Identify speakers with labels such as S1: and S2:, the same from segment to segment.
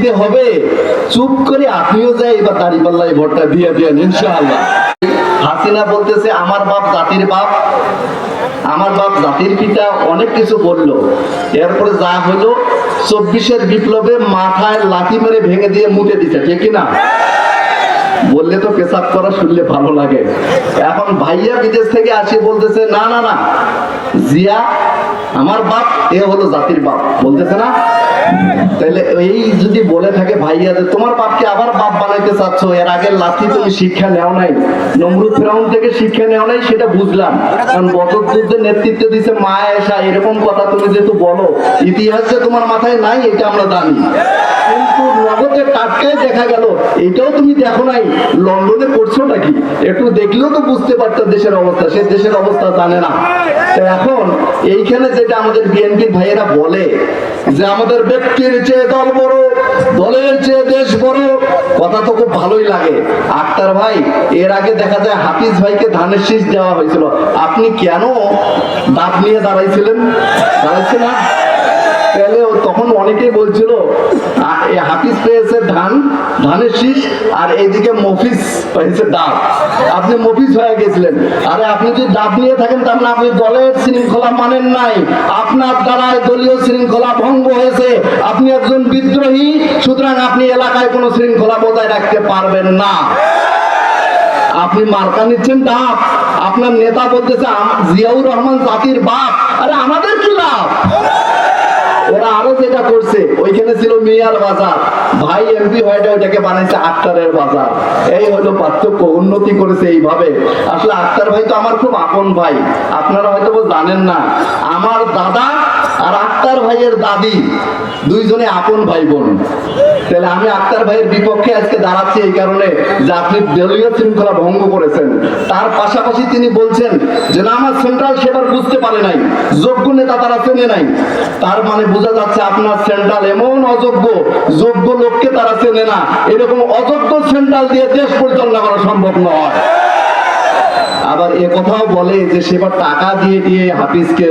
S1: দিতে হবে, চুপ করে আপনিও যাই এবার দাঁড়িপাল্লায় ভোটটা দিয়ে দেন ইনশাআল্লাহ। হাসিনা বলতেছে আমার বাপ জাতির বাপ, আমার বাপ জাতির পিতা, অনেক কিছু বললো। এরপরে যা হলো 24-এর বিপ্লবে মাথায় লাঠি মেরে ভেঙে দিয়ে মুতে দিতে, ঠিক কিনা? বললে তো পেশাব করা শুনলে ভালো লাগে। এখন ভাইয়া বিদেশ থেকে আসে বলতেছে না না না, জিয়া আমার বাপ, এ হলো জাতির বাপ, বলতেছে না? তাহলে এই যদি বলে থাকে ভাইয়া যে তোমার বাপকে আবার বাপ বানাইতে চাচ্ছ, এর আগে লাঠি তুমি শিক্ষা নেও নাই, নমরুদ ফিরাউন থেকে শিক্ষা নেও নাই, সেটা বুঝলাম। কারণ বদর যুদ্ধে নেতৃত্ব দিছে মা আয়েশা, এরকম কথা তুমি যেহেতু বলো, ইতিহাসে তোমার মাথায় নাই, এটা আমরা জানি। কিন্তু নগদে টাটকায় দেখা গেল, এটাও তুমি দেখো নাই, লন্ডনে করছো নাকি, একটু দেখলেও তো বুঝতে পারতো দেশের অবস্থা, সে দেশের অবস্থা জানে না। তো এখন এইখানে যেটা আমাদের বিএনপির ভাইয়েরা বলে যে আমাদের ব্যক্তির চেয়ে দল বড়, দলের চেয়ে দেশ বড়, কথা তো খুব ভালোই লাগে। আক্তার ভাই, এর আগে দেখা যায় হাফিজ ভাইকে ধানের শীষ দেওয়া হয়েছিল, আপনি কেন দাঁত নিয়ে দাঁড়াইছিলেন? দাঁড়াইছে না? তাহলে তখন অনেকেই বলছিল হাফিজ পেয়েছে ধানের শীষ, আর এইদিকে মফিজ পেয়েছে ডাব, আপনি মফিজ হয়ে গেছিলেন। আরে আপনি যদি ডাব নিয়ে থাকেন তার মানে আপনি দলের শৃঙ্খলা মানেন নাই, আপনার দ্বারায় দলীয় শৃঙ্খলা ভঙ্গ হয়েছে, আপনি একজন বিদ্রোহী, সুতরাং আপনি এলাকায় কোনো শৃঙ্খলা বজায় রাখতে পারবেন না। আপনি মার্কা নিচ্ছেন ডাব, আপনার নেতা বলতেছে জিয়াউর রহমান জাতির বাপ, আরে আমাদের কি লাভ? ওরা আরো যেটা করছে, ওইখানে ছিল মিয়ার বাজার, ভাই এমপি হয়ে ওইটাকে বানাইছে আক্তারের বাজার। এই হলো পার্থক্য, উন্নতি করেছে এইভাবে। আসলে আক্তার ভাই তো আমার খুব আপন ভাই, আপনারা হয়তো জানেন না, আমার দাদা আর আক্তার ভাইয়ের দাদি দুইজনে আপন ভাই বোন। তাহলে আমি আক্তার ভাইয়ের বিপক্ষে আজকে দাঁড়াচ্ছি এই কারণে যে আপনি দলীয় শৃঙ্খলা ভঙ্গ করেছেন। তার পাশাপাশি তিনি বলছেন যে না, আমার সেন্ট্রাল সেবার বুঝতে পারে নাই, যোগ্য নেতা তারা চেনে নাই। তার মানে বোঝা যাচ্ছে আপনার সেন্ট্রাল এমন অযোগ্য, যোগ্য লোককে তারা চেনে না। এরকম অযোগ্য সেন্ট্রাল দিয়ে দেশ পরিচালনা করা সম্ভব নয়। আবার এ কথাও বলে যে সেবার টাকা দিয়ে দিয়ে হাফিজকে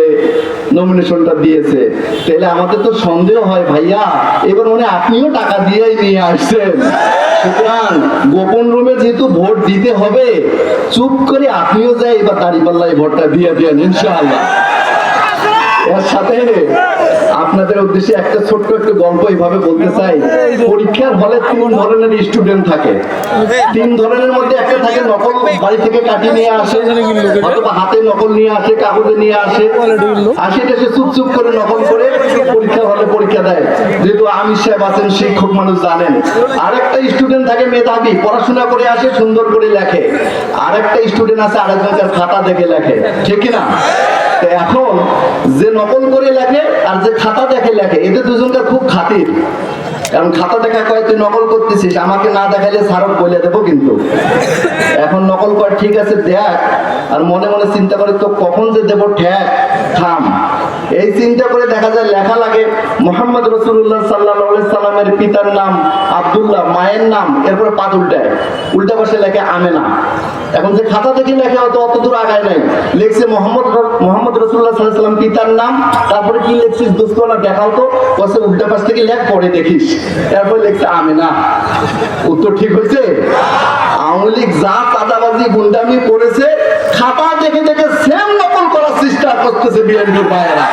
S1: নমিনেশনটা দিয়েছে। তাহলে আমাদের তো সন্দেহ হয় ভাইয়া, এবার মনে আপনিও টাকা দিয়েই নিয়ে আসছেন। সুতরাং গোপন রুমে যেহেতু ভোট দিতে হবে, চুপ করে আপনিও যাই এবার দাঁড়িপাল্লায় ভোটটা দিয়ে দেন ইনশাআল্লাহ। এর সাথে আপনাদের উদ্দেশ্যে একটা ছোট্ট একটু গল্প এইভাবে বলতে চাই। পরীক্ষার হলে 3 ধরনের স্টুডেন্ট থাকে। 3 ধরনের মধ্যে একটা থাকে নকল বাড়ি থেকে কাটিয়ে নিয়ে আসে, অথবা হাতে নকল নিয়ে আসে, কাগজে নিয়ে আসে, এসে চুপ করে নকল করে পরীক্ষা হলে পরীক্ষা দেয়। যেহেতু আমির সাহেব আছেন, শিক্ষক মানুষ জানেন। আরেকটা স্টুডেন্ট থাকে মেধাবী, পড়াশোনা করে আসে, সুন্দর করে লেখে। আরেকটা স্টুডেন্ট আছে আরেকজনকার খাতা দেখে লেখে, ঠিক কিনা? এখন যে নকল করে লেখে আর যে খাতা দেখে লেখে, এদের দুজনকার খুব খাতির। কারণ খাতা দেখা কয় তুই নকল করতেছিস, আমাকে না দেখাইলে স্মারক বলে দেবো কিন্তু। এখন নকল কর, ঠিক আছে দেখ, আর মনে মনে চিন্তা করে তো কখন যে দেবো, ঠেক থাম। এই চিন্তা করে দেখা যায় লেখা লাগে মুহাম্মদ রাসূলুল্লাহ সাল্লাল্লাহু আলাইহি সাল্লামের পিতার নাম আব্দুল্লাহ, মায়ের নাম, এরপরে পাত উল্টায়, উল্টা পাশে লেখে আমেনা। এখন যে খাতা দেখে লেখে হয়তো অত দূর আগায় নাই, লিখছে মোহাম্মদ রাসূলুল্লাহ সাল্লাল্লাহু আলাইহি সাল্লাম পিতার নাম, তারপরে কি লিখছিস দোস্ত না দেখাও তো, কসে উল্টা পাশ থেকে লেখ পরে দেখিস, এরপর লিখছে আমেনা। উত্তর ঠিক হয়েছে? আওয়ামী লীগ যা চাঁদাবাজি গুন্ডামি করেছে, খাতা দেখে দেখে সেম নকল করার চেষ্টা করতেছে বিএনপির ভাইয়েরা।